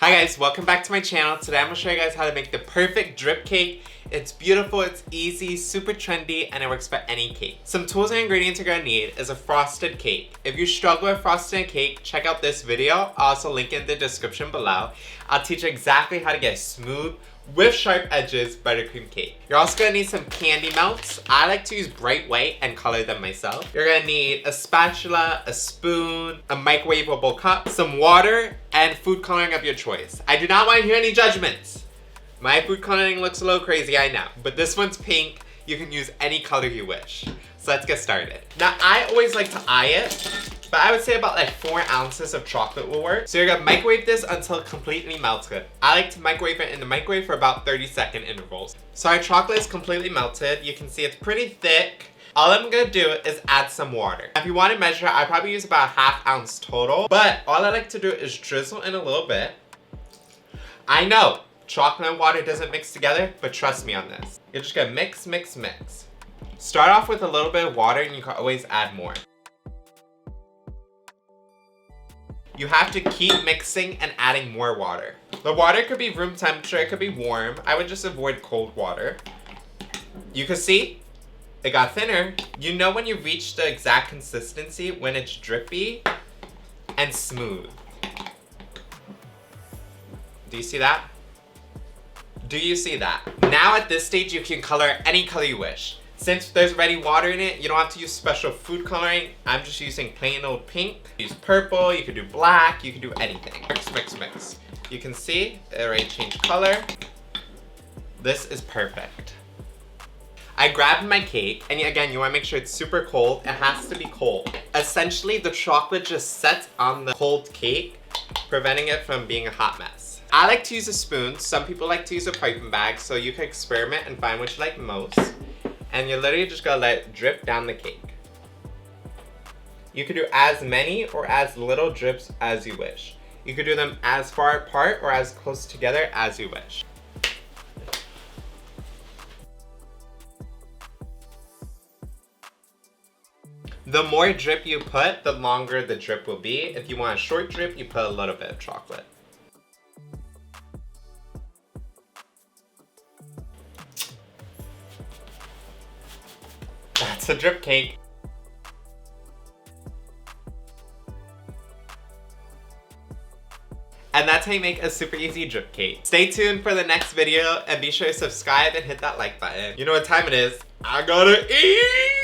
Hi guys, welcome back to my channel. Today I'm going to show you guys how to make the perfect drip cake. It's beautiful, it's easy, super trendy, and it works for any cake. Some tools and ingredients you're going to need is a frosted cake. If you struggle with frosting a cake, check out this video. I'll also link it in the description below. I'll teach you exactly how to get a smooth, with sharp edges, buttercream cake. You're also going to need some candy melts. I like to use bright white and color them myself. You're going to need a spatula, a spoon, a microwavable cup, some water, and food coloring of your choice. I do not want to hear any judgments. My food coloring looks a little crazy, I know, but this one's pink. You can use any color you wish. So let's get started. Now, I always like to eye it, but I would say about like 4 ounces of chocolate will work. So you're gonna microwave this until it completely melted. I like to microwave it in the microwave for about 30-second intervals. So our chocolate is completely melted. You can see it's pretty thick. All I'm gonna do is add some water. If you want to measure, I probably use about a 1/2 ounce total, but all I like to do is drizzle in a little bit. I know, chocolate and water doesn't mix together, but trust me on this. You're just gonna mix, mix, mix. Start off with a little bit of water and you can always add more. You have to keep mixing and adding more water. The water could be room temperature, it could be warm. I would just avoid cold water. You can see, it got thinner. You know when you reach the exact consistency when it's drippy and smooth. Do you see that? Do you see that? Now at this stage, you can color any color you wish. Since there's already water in it, you don't have to use special food coloring. I'm just using plain old pink. Use purple, you could do black, you can do anything. Mix, mix, mix. You can see it already changed color. This is perfect. I grabbed my cake, and again, you want to make sure it's super cold. It has to be cold. Essentially, the chocolate just sets on the cold cake, preventing it from being a hot mess. I like to use a spoon. Some people like to use a piping bag, so you can experiment and find what you like most. And you're literally just gonna let it drip down the cake. You could do as many or as little drips as you wish. You could do them as far apart or as close together as you wish. The more drip you put, the longer the drip will be. If you want a short drip, you put a little bit of chocolate. That's a drip cake. And that's how you make a super easy drip cake. Stay tuned for the next video and be sure to subscribe and hit that like button. You know what time it is? I gotta eat!